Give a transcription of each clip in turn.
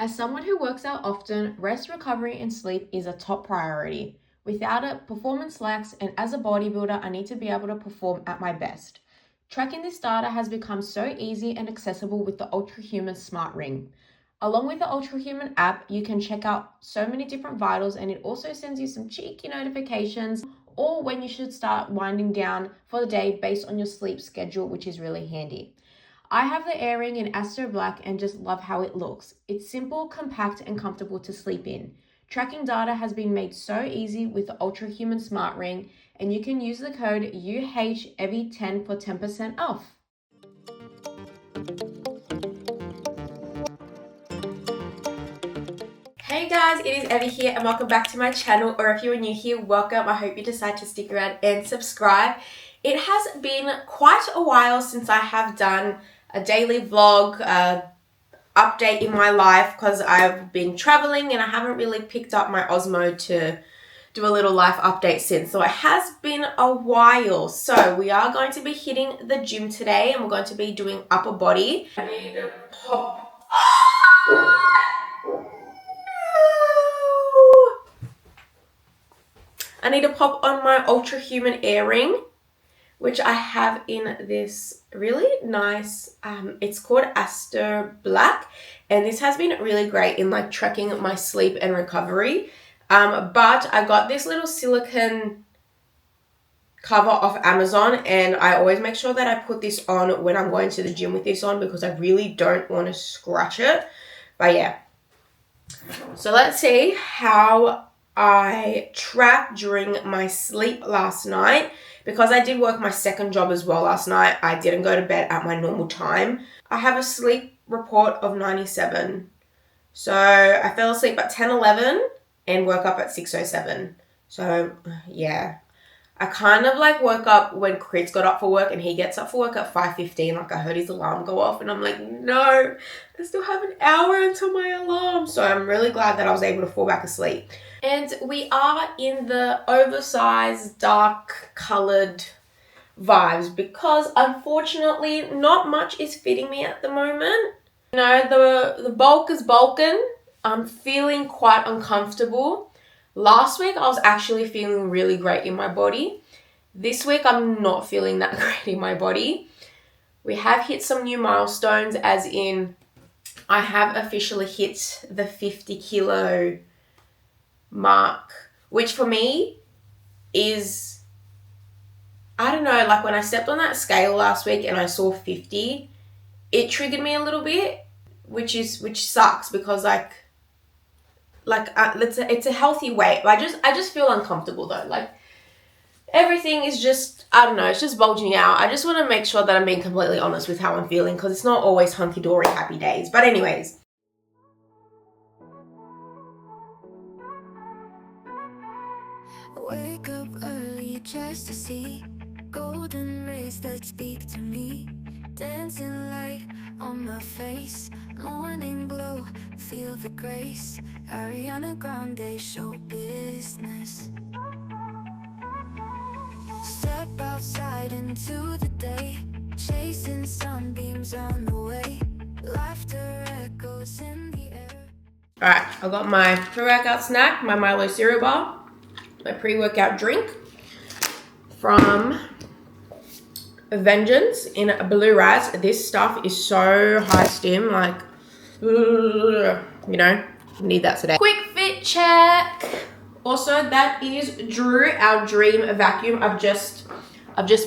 As someone who works out often, rest, recovery, and sleep is a top priority. Without it, performance lacks, and as a bodybuilder, I need to be able to perform at my best. Tracking this data has become so easy and accessible with the Ultrahuman Smart Ring. Along with the Ultrahuman app, you can check out so many different vitals, and it also sends you some cheeky notifications or when you should start winding down for the day based on your sleep schedule, which is really handy. I have the Airing in Astro Black and just love how it looks. It's simple, compact, and comfortable to sleep in. Tracking data has been made so easy with the Ultrahuman Smart Ring, and you can use the code UHEVY10 for 10% off. Hey guys, it is Evie here and welcome back to my channel, or if you're new here, welcome. I hope you decide to stick around and subscribe. It has been quite a while since I have done a daily vlog update in my life because I've been traveling and I haven't really picked up my Osmo to do a little life update since. So it has been a while. So we are going to be hitting the gym today and we're going to be doing upper body. I need to pop. I need to pop on my Ultrahuman Airing, which I have in this really nice, it's called Astro Black, and this has been really great in like tracking my sleep and recovery. But I got this little silicone cover off Amazon, and I always make sure that I put this on when I'm going to the gym with this on because I really don't want to scratch it. But yeah, so let's see how I tracked during my sleep last night. Because I did work my second job as well last night, I didn't go to bed at my normal time. I have a sleep report of 97. So I fell asleep at 10:11 and woke up at 6:07. So yeah, I kind of like woke up when Chris got up for work, and he gets up for work at 5:15. Like I heard his alarm go off and I'm like, no, I still have an hour until my alarm. So I'm really glad that I was able to fall back asleep. And we are in the oversized, dark colored vibes because unfortunately not much is fitting me at the moment. You know, the bulk is bulking. I'm feeling quite uncomfortable. Last week I was actually feeling really great in my body. This week I'm not feeling that great in my body. We have hit some new milestones, as in I have officially hit the 50 kilo mark, which for me is, I don't know, like when I stepped on that scale last week and I saw 50, it triggered me a little bit, which sucks because it's a healthy weight, but I just feel uncomfortable though. Like everything is just, I don't know, it's just bulging out. I just want to make sure that I'm being completely honest with how I'm feeling because it's not always hunky-dory happy days. But anyways, wake up early just to see golden rays that speak to me, dancing light on my face, morning glow, feel the grace, Ariana Grande show business. Step outside into the day, chasing sunbeams on the way, laughter echoes in the air. alright, I got my pre-workout snack, my Milo cereal bar, my pre-workout drink from Vengeance in Blue Raz. This stuff is so high stim, like, you know, need that today. Quick fit check. Also, that is Drew, our dream vacuum. I've just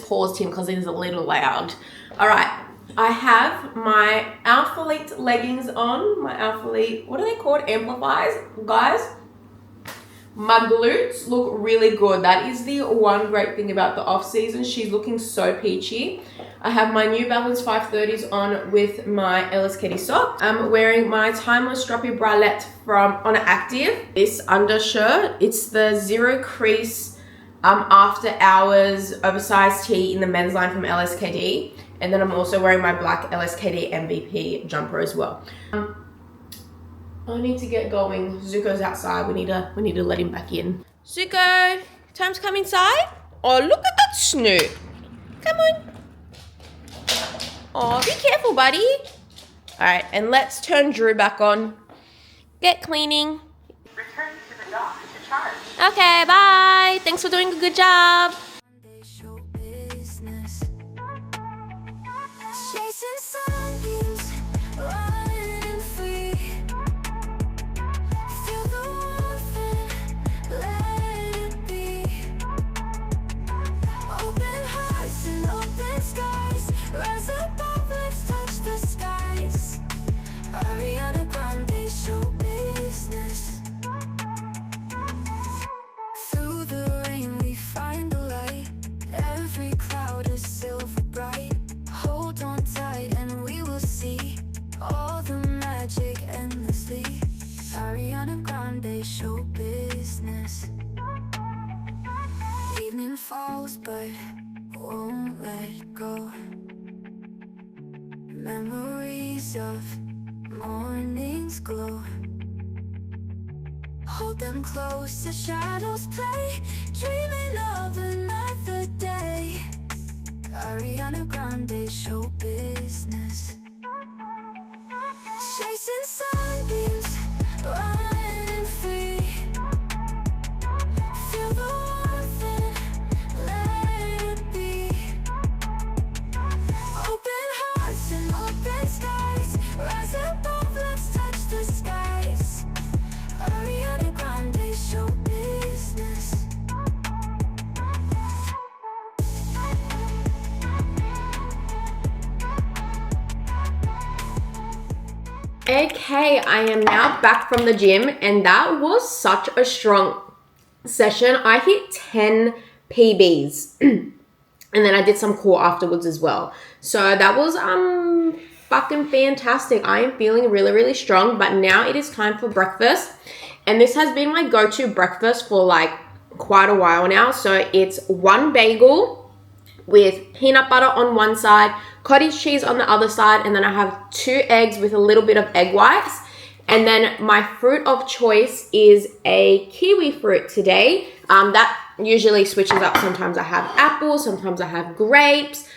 paused him because it is a little loud. All right, I have my Alphalete leggings on. My Alphalete, what are they called? Amplifiers, guys. My glutes look really good. That is the one great thing about the off season. She's looking so peachy. I have my New Balance 530s on with my LSKD sock. I'm wearing my Timeless Stroppy bralette from On Active. This undershirt, it's the Zero Crease After Hours oversized tee in the men's line from LSKD. And then I'm also wearing my black LSKD MVP jumper as well. I need to get going. Zuko's outside. We need to let him back in. Zuko, time to come inside. Oh, look at that snoot. Come on. Oh, be careful, buddy. All right, and let's turn Drew back on. Get cleaning. Return to the dock to charge. Okay, bye. Thanks for doing a good job. Chasing sunbeams, running free. Feel the warmth and let it be. Open hearts and open skies. Rise above, let's touch the skies. Ariana Grande show business. Through the rain we find the light. Every cloud is silver bright. Hold on tight and we will see all the magic endlessly. Ariana Grande show business. Evening falls but won't let go. Memories of morning's glow. Hold them close, the shadows play. Dreaming of another day. Ariana Grande show business. Chasing sunbeams, running free. Feel the warmth and let it be. Open hearts and open skies. Rise above, let's touch the skies. Ariana Grande show business. Okay, I am now back from the gym, and that was such a strong session. I hit 10 PBs and then I did some core afterwards as well. So that was fucking fantastic. I am feeling really, really strong, but now it is time for breakfast. And this has been my go-to breakfast for like quite a while now. So it's one bagel with peanut butter on one side, cottage cheese on the other side, and then I have 2 eggs with a little bit of egg whites. And then my fruit of choice is a kiwi fruit today. That usually switches up. Sometimes I have apples, sometimes I have grapes,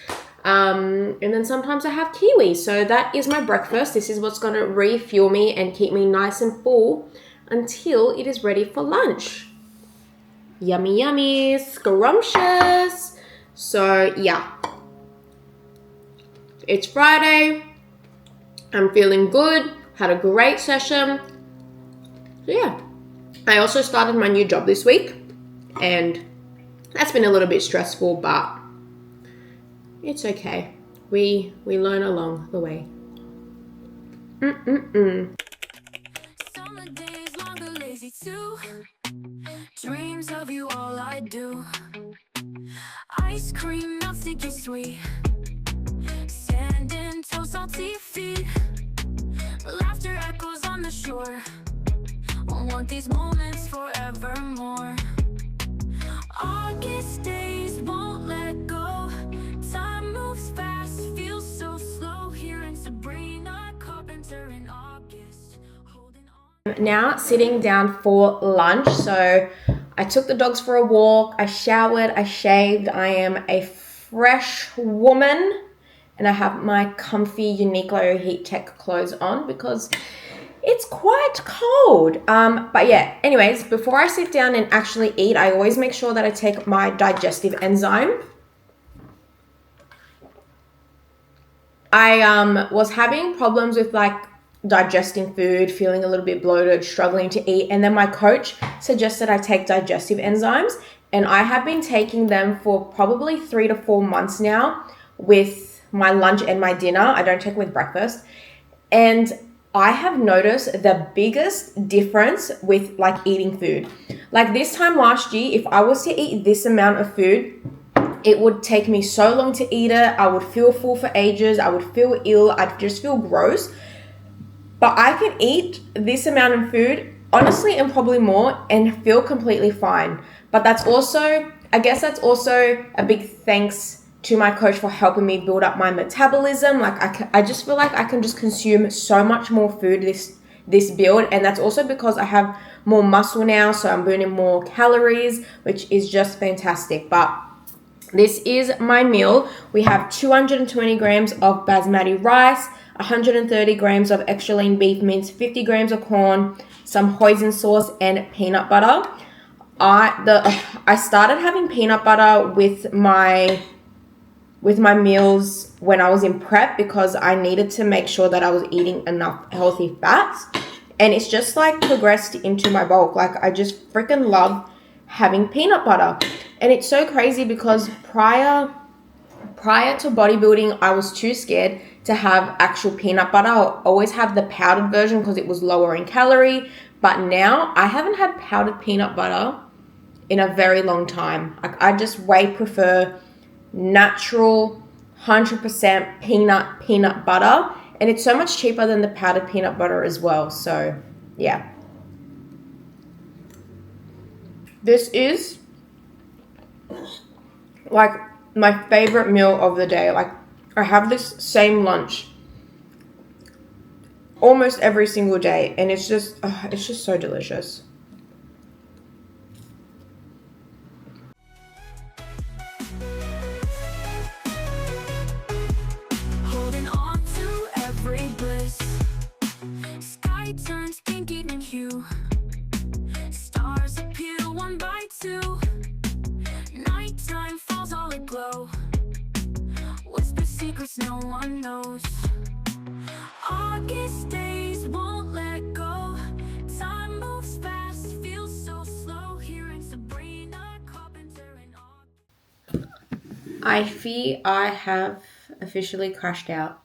and then sometimes I have kiwi. So that is my breakfast. This is what's going to refuel me and keep me nice and full until it is ready for lunch. Yummy, yummy, scrumptious. So yeah, it's Friday. I'm feeling good. Had a great session. So yeah, I also started my new job this week, and that's been a little bit stressful, but it's okay. We learn along the way. Summer days longer, lazy too. Dreams of you all I do. Ice cream melts, sticky sweet. Sand and toast, salty feet. Laughter echoes on the shore. I want these moments forevermore. August days won't let go. Time moves fast, feels so slow. Here in Sabrina, Carpenter in August. Holding on. Now sitting down for lunch. So I took the dogs for a walk. I showered, I shaved. I am a fresh woman. And I have my comfy Uniqlo Heat Tech clothes on because it's quite cold. But yeah, anyways, before I sit down and actually eat, I always make sure that I take my digestive enzyme. I was having problems with like digesting food, feeling a little bit bloated, struggling to eat. And then my coach suggested I take digestive enzymes. And I have been taking them for probably 3 to 4 months now with my lunch and my dinner. I don't take with breakfast. And I have noticed the biggest difference with like eating food. Like this time last year, if I was to eat this amount of food, it would take me so long to eat it. I would feel full for ages. I would feel ill. I'd just feel gross. But I can eat this amount of food, honestly, and probably more, and feel completely fine. But that's also, I guess that's also a big thanks to my coach for helping me build up my metabolism. Like I just feel like I can just consume so much more food this build, and that's also because I have more muscle now, so I'm burning more calories, which is just fantastic. But this is my meal. We have 220 grams of basmati rice, 130 grams of extra lean beef mince, 50 grams of corn, some hoisin sauce, and peanut butter. I started having peanut butter with my meals when I was in prep because I needed to make sure that I was eating enough healthy fats, and it's just like progressed into my bulk. Like I just freaking love having peanut butter. And it's so crazy because prior to bodybuilding, I was too scared to have actual peanut butter. I'll always have the powdered version because it was lower in calorie, but now I haven't had powdered peanut butter in a very long time. I just way prefer natural 100% peanut butter, and it's so much cheaper than the powdered peanut butter as well. So yeah, this is like my favorite meal of the day. Like I have this same lunch almost every single day, and it's just so delicious. Holding on to every bliss. Sky turns pinky in hue. Stars appear one by two. Nighttime falls all aglow. Whisper secrets no one knows. August days won't let go. Time moves fast, feels so slow. Hearing Sabrina Carpenter and I fear I have officially crashed out.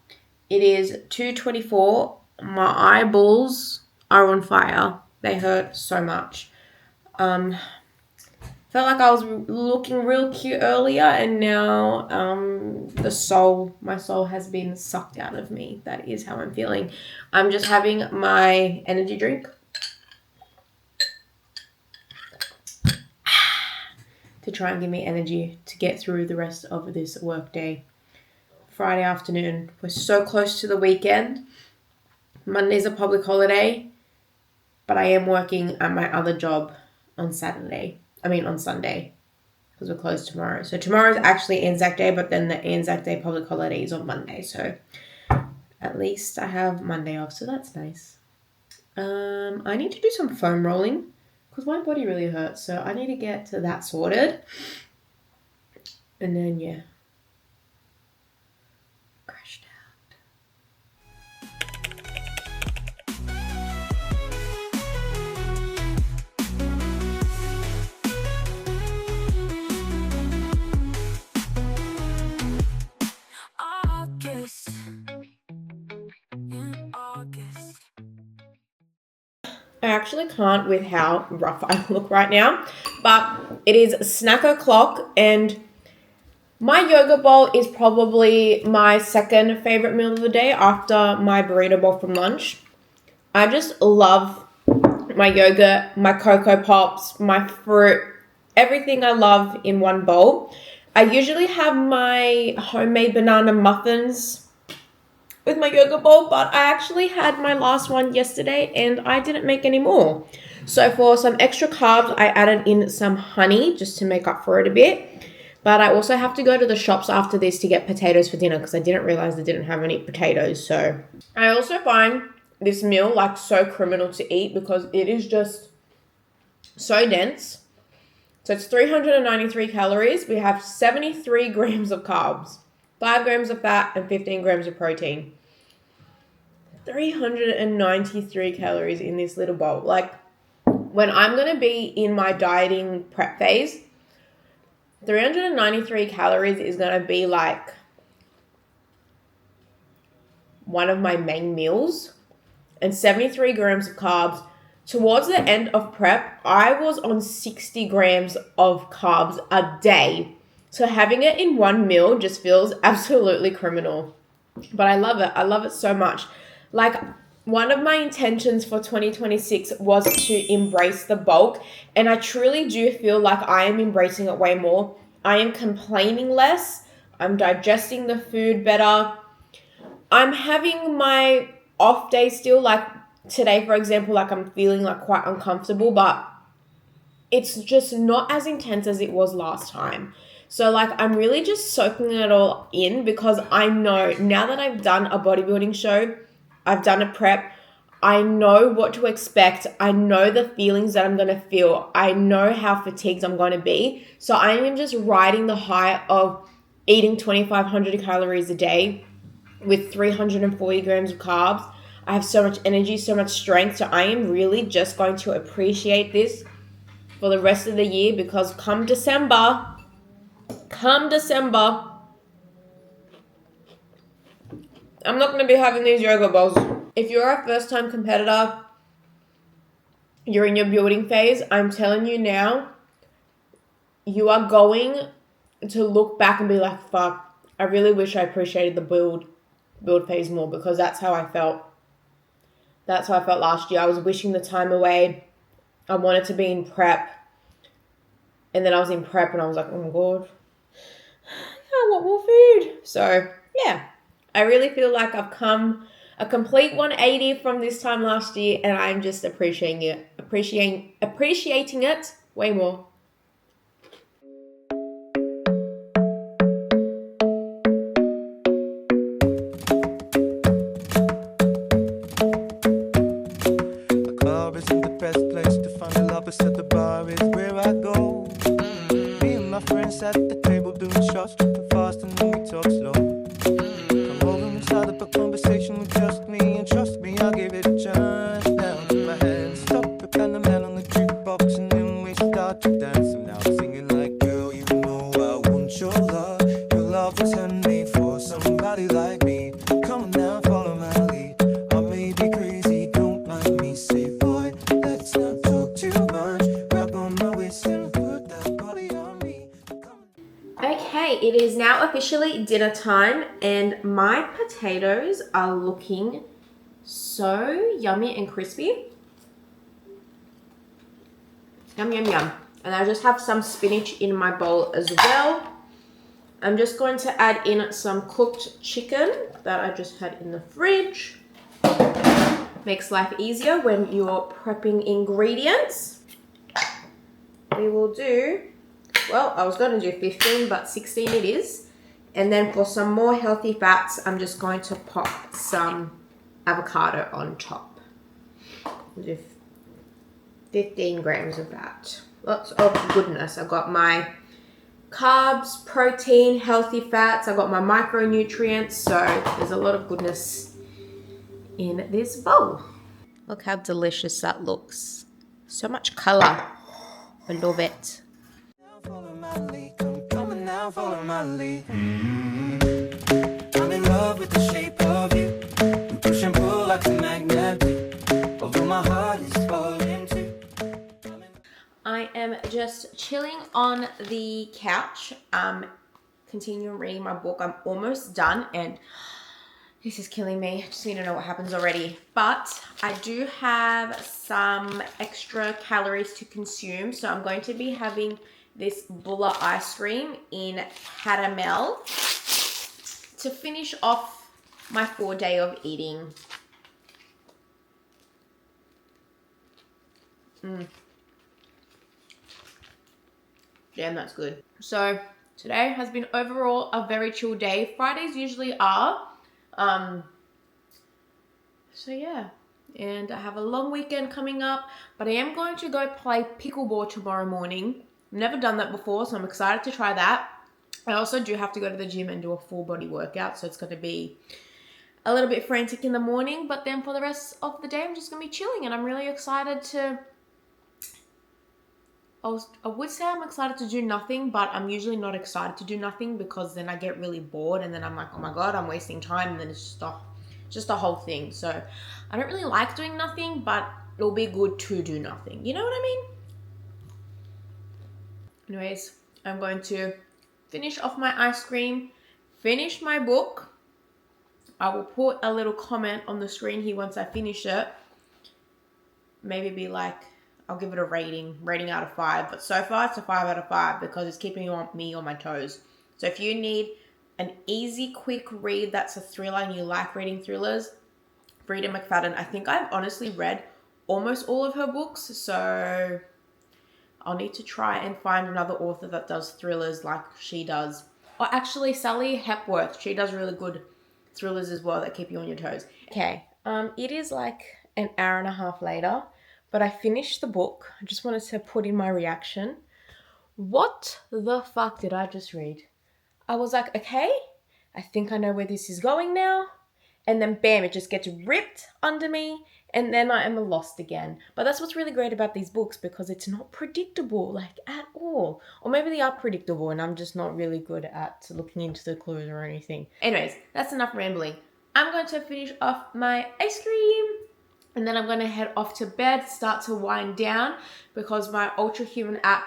It is 2:24. My eyeballs are on fire. They hurt so much. Felt like I was looking real cute earlier, and now my soul has been sucked out of me. That is how I'm feeling. I'm just having my energy drink to try and give me energy to get through the rest of this work day. Friday afternoon. We're so close to the weekend. Monday's a public holiday, but I am working at my other job on Sunday, because we're closed tomorrow. So tomorrow's actually Anzac Day, but then the Anzac Day public holiday is on Monday. So at least I have Monday off, so that's nice. I need to do some foam rolling because my body really hurts, so I need to get to that sorted. And then, yeah. Crashed out. August. In August. I actually can't with how rough I look right now, but it is snack o'clock, and my yoga bowl is probably my second favorite meal of the day after my burrito bowl from lunch. I just love my yogurt, my Cocoa Pops, my fruit, everything I love in one bowl. I usually have my homemade banana muffins with my yogurt bowl, but I actually had my last one yesterday and I didn't make any more. So for some extra carbs, I added in some honey just to make up for it a bit. But I also have to go to the shops after this to get potatoes for dinner because I didn't realize they didn't have any potatoes. So I also find this meal like so criminal to eat because it is just so dense. So it's 393 calories. We have 73 grams of carbs, 5 grams of fat, and 15 grams of protein. 393 calories in this little bowl. Like, when I'm going to be in my dieting prep phase, 393 calories is going to be like one of my main meals, and 73 grams of carbs. Towards the end of prep, I was on 60 grams of carbs a day. So having it in one meal just feels absolutely criminal. But I love it. I love it so much. Like, one of my intentions for 2026 was to embrace the bulk, and I truly do feel like I am embracing it way more. I am complaining less. I'm digesting the food better. I'm having my off day still, like today, for example, like I'm feeling like quite uncomfortable, but it's just not as intense as it was last time. So like I'm really just soaking it all in because I know now that I've done a bodybuilding show, I've done a prep, I know what to expect. I know the feelings that I'm going to feel. I know how fatigued I'm going to be. So I am just riding the high of eating 2,500 calories a day with 340 grams of carbs. I have so much energy, so much strength. So I am really just going to appreciate this for the rest of the year because come December, I'm not going to be having these yoga balls. If you're a first-time competitor, you're in your building phase, I'm telling you now, you are going to look back and be like, fuck, I really wish I appreciated the build phase more because that's how I felt. That's how I felt last year. I was wishing the time away. I wanted to be in prep. And then I was in prep and I was like, oh my God, I want more food. So yeah, I really feel like I've come a complete 180 from this time last year and I'm just appreciating it way more. The club isn't the best place to find a lover, so the bar is where I go. Me and my friends at the table doing shots, tripping fast, and then we talk slow. Come over and start up a conversation with just me, and trust me, I'll give it a chance. Now take my hand, stop it, and the man on the jukebox, and then we start to dance. And now I'm singing like, girl, you know I want your love. Your love was handmade for somebody like me. Come on now, follow my lead. I may be crazy, don't mind me. Say, boy, let's not talk too much. Grab on my waist and put that body on me. Okay, it is now officially dinner time and my potatoes are looking so yummy and crispy. Yum, yum, yum. And I just have some spinach in my bowl as well. I'm just going to add in some cooked chicken that I just had in the fridge. Makes life easier when you're prepping ingredients. We will do, well, I was going to do 15, but 16 it is. And then for some more healthy fats, I'm just going to pop some avocado on top. We'll do 15 grams of that. Lots of goodness. I got my carbs, protein, healthy fats. I got my micronutrients. So there's a lot of goodness in this bowl. Look how delicious that looks. So much color. I love it. Follow my lead, come on now, follow my lead. I'm in love with the shape of you. We push and pull like a magnet do. Although my heart is falling too. I am just chilling on the couch, continuing reading my book. I'm almost done and this is killing me. I just need to know what happens already. But I do have some extra calories to consume. So I'm going to be having this Bulla ice cream in caramel to finish off my 4-day of eating. Damn, that's good. So today has been overall a very chill day. Fridays usually are. So yeah, and I have a long weekend coming up, but I am going to go play pickleball tomorrow morning. I've never done that before, so I'm excited to try that. I also do have to go to the gym and do a full body workout, so it's going to be a little bit frantic in the morning, but then for the rest of the day, I'm just going to be chilling, and I'm really excited to... I would say I'm excited to do nothing, but I'm usually not excited to do nothing because then I get really bored and then I'm like, oh my God, I'm wasting time, and then it's just a whole thing. So I don't really like doing nothing, but it'll be good to do nothing. You know what I mean? Anyways, I'm going to finish off my ice cream, finish my book. I will put a little comment on the screen here once I finish it. Maybe be like, I'll give it a rating out of 5. But so far, it's a 5 out of 5 because it's keeping me on my toes. So if you need an easy, quick read that's a thriller and you like reading thrillers, Frida McFadden. I think I've honestly read almost all of her books. So I'll need to try and find another author that does thrillers like she does. Or actually, Sally Hepworth. She does really good thrillers as well that keep you on your toes. Okay, it is like an hour and a half later, but I finished the book. I just wanted to put in my reaction. What the fuck did I just read? I was like, okay, I think I know where this is going now. And then bam, it just gets ripped under me, and then I am lost again. But that's what's really great about these books, because it's not predictable, like, at all. Or maybe they are predictable and I'm just not really good at looking into the clues or anything. Anyways, that's enough rambling. I'm going to finish off my ice cream, and then I'm going to head off to bed, start to wind down, because my Ultra Human app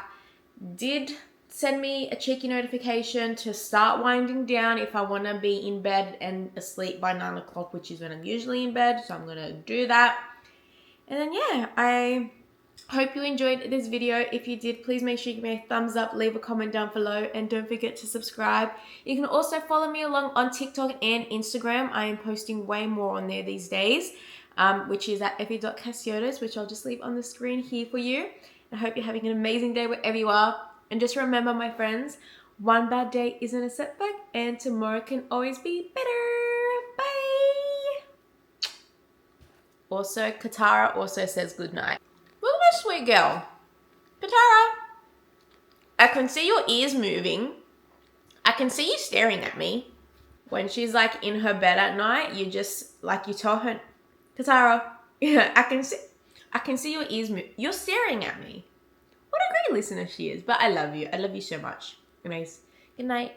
did send me a cheeky notification to start winding down if I want to be in bed and asleep by 9 o'clock, which is when I'm usually in bed. So I'm going to do that. And then, yeah, I hope you enjoyed this video. If you did, please make sure you give me a thumbs up, leave a comment down below, and don't forget to subscribe. You can also follow me along on TikTok and Instagram. I am posting way more on there these days, which is at evykassiotes, which I'll just leave on the screen here for you. I hope you're having an amazing day wherever you are. And just remember, my friends, one bad day isn't a setback, and tomorrow can always be better. Bye! Also, Katara also says goodnight. Look at that sweet girl. Katara, I can see your ears moving. I can see you staring at me. When she's like in her bed at night, you just, like, you tell her, Katara, yeah, I can see your ears move. You're staring at me. What a great listener she is. But I love you. I love you so much. Anyways, good night.